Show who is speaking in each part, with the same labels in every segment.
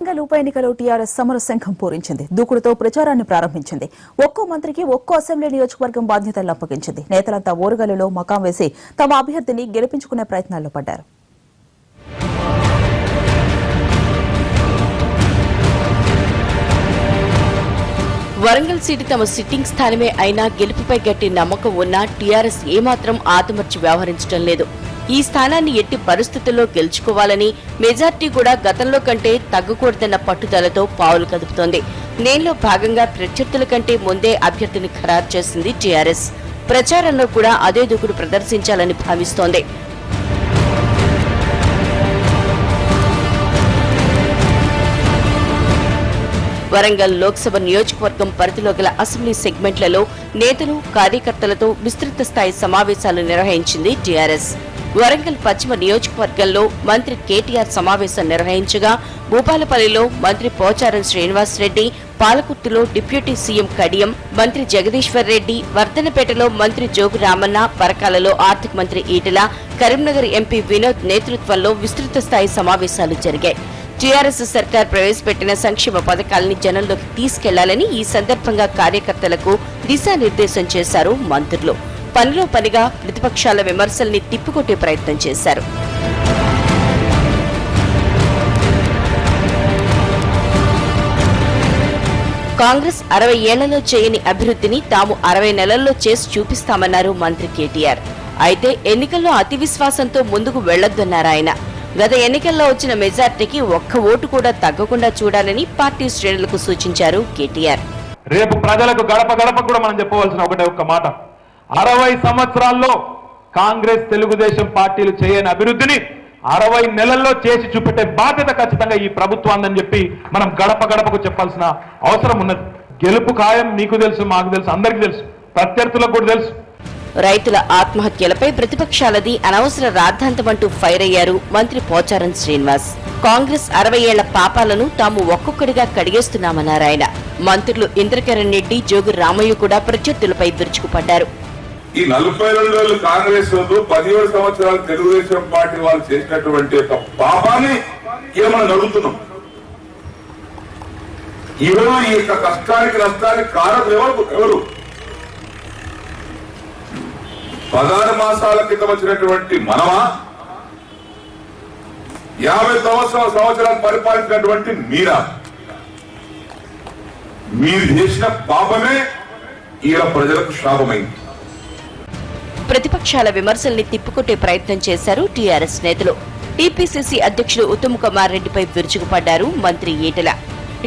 Speaker 1: వరంగల్ ఉప ఎన్నికలో టీఆర్ఎస్ సమరశంఖం పూరించింది. దూకుడుతో ప్రచారాన్ని ప్రారంభించింది. ఒక్కో మంత్రికి ఒక్కో అసెంబ్లీ నియోజకవర్గం బాధ్యతలను అప్పగించింది. నేతలంతా ఓరుగల్లులో మకాం వేసి తమ అభ్యర్థిని గెలిపించుకునే ప్రయత్నాల్లో పడ్డారు.
Speaker 2: వరంగల్ సీటు తమ సిట్టింగ్ స్థానమే అయినా గెలుపుపై గట్టి నమ్మకం ఉన్నా టీఆర్ఎస్ ఏమాత్రం ఆతమర్చి వ్యవహరించడం లేదు. ఈ స్థానాన్ని ఎట్టి పరిస్థితుల్లో గెలుచుకోవాలని మెజార్టీ కూడా గతంలో కంటే తగ్గకూడదన్న పట్టుదలతో పావులు కదుపుతోంది. దీనిలో భాగంగా ప్రత్యర్థుల కంటే ముందే అభ్యర్థిని ఖరారు చేసింది టీఆర్ఎస్. ప్రచారంలో కూడా అదే దూకుడు ప్రదర్శించాలని భావిస్తోంది. వరంగల్ లోక్సభ నియోజకవర్గం పరిధిలో గల అసెంబ్లీ సెగ్మెంట్లలో నేతలు కార్యకర్తలతో విస్తృత స్థాయి సమావేశాలు నిర్వహించింది టీఆర్ఎస్. వరంగల్ పశ్చిమ నియోజకవర్గంలో మంత్రి కేటీఆర్ సమావేశం నిర్వహించగా భూపాలపల్లిలో మంత్రి పోచారం శ్రీనివాస్ రెడ్డి, పాలకుర్తిలో డిప్యూటీ సీఎం కడియం, మంత్రి జగదీశ్వర్ రెడ్డి, వర్ధనపేటలో మంత్రి జోగు రామన్న, పరకాలలో ఆర్థిక మంత్రి ఈటెల, కరీంనగర్ ఎంపీ వినోద్ నేతృత్వంలో విస్తృత స్థాయి సమావేశాలు జరిగాయి. టీఆర్ఎస్ సర్కార్ ప్రవేశపెట్టిన సంక్షేమ పథకాలని జనంలోకి తీసుకెళ్లాలని ఈ సందర్భంగా కార్యకర్తలకు దిశానిర్దేశం చేశారు మంత్రులు. పనిలో పనిగా ప్రతిపక్షాల విమర్శల్ని తిప్పికొట్టే ప్రయత్నం చేశారు. కాంగ్రెస్ 60 ఏళ్లలో చేయని అభివృద్ధిని తాము 60 నెలల్లో చేసి చూపిస్తామన్నారు మంత్రి కేటీఆర్. అయితే ఎన్నికల్లో అతి విశ్వాసంతో ముందుకు వెళ్లొద్దన్నారాయన. గత ఎన్నికల్లో వచ్చిన మెజార్టీకి ఒక్క ఓటు కూడా తగ్గకుండా చూడాలని పార్టీ శ్రేణులకు సూచించారు కేటీఆర్.
Speaker 3: రేపు ప్రజలకు గడప గడప కూడా మనం చెప్పవలసిన ఒక్క మాట, 60 సంవత్సరాల్లో కాంగ్రెస్ తెలుగుదేశం పార్టీలు చేయని అభివృద్ధిని 60 నెలల్లో చేసి చూపెట్టే బాధ్యత ఖచ్చితంగా ఈ ప్రభుత్వాన్ని చెప్పి మనం గడప గడపకు చెప్పాల్సిన అవసరం ఉన్నది. గెలుపు ఖాయం మీకు తెలుసు, మాకు తెలుసు, అందరికీ తెలుసు, ప్రత్యర్థులకు కూడా తెలుసు.
Speaker 2: రైతుల ఆత్మహత్యలపై ప్రతిపక్షాలది అనవసర రాద్ధాంతమంటూ ఫైర్ అయ్యారు మంత్రి పోచారం శ్రీనివాస్. కాంగ్రెస్ 60 ఏళ్ల పాపాలను తాము ఒక్కొక్కడిగా కడిగేస్తున్నామన్నారాయన. మంత్రులు ఇంద్రకరణ్ రెడ్డి, జోగు రామయ్య కూడా ప్రత్యర్థులపై విరుచుకుపడ్డారు.
Speaker 4: ఈ 42 ఏళ్ళు కాంగ్రెస్ 17 సంవత్సరాలు తెలుగుదేశం పార్టీ వాళ్ళు చేసినటువంటి ఒక పాపాన్ని మనం నడుగుతున్నాం. ఈరోజు ఈ యొక్క కష్టానికి నష్టానికి కారణం ఎవరు? 16 మాసాల క్రితం వచ్చినటువంటి మనమా, 50 సంవత్సరాలు పరిపాలించినటువంటి మీరా? మీరు చేసిన పాపమే ఈయన ప్రజలకు శాపమైంది.
Speaker 2: ప్రతిపక్షాల విమర్శల్ని తిప్పికొట్టే ప్రయత్నం చేశారు టీఆర్ఎస్ నేతలు. టీపీసీసీ అధ్యక్షుడు ఉత్తమ్ కుమార్ రెడ్డిపై విరుచుకుపడ్డారు మంత్రి ఈటెల.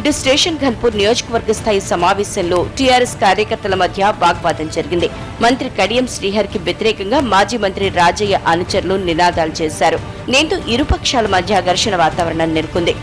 Speaker 2: ఇటు స్టేషన్ ఘన్పూర్ నియోజకవర్గ స్థాయి సమావేశంలో టీఆర్ఎస్ కార్యకర్తల మధ్య వాగ్వాదం జరిగింది. మంత్రి కడియం శ్రీహరికి వ్యతిరేకంగా మాజీ మంత్రి రాజయ్య అనుచరులు నినాదాలు చేశారు. దీంతో ఇరుపక్షాల మధ్య ఘర్షణ వాతావరణం నెలకొంది.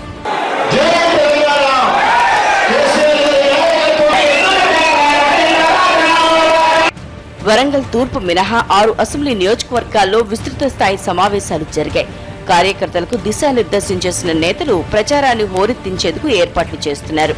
Speaker 2: వరంగల్ తూర్పు మినహా 6 అసెంబ్లీ నియోజకవర్గాల్లో విస్తృత స్థాయి సమావేశాలు జరిగాయి. కార్యకర్తలకు దిశానిర్దేశం చేసిన నేతలు ప్రచారాన్ని హోరెత్తించేందుకు ఏర్పాట్లు చేస్తున్నారు.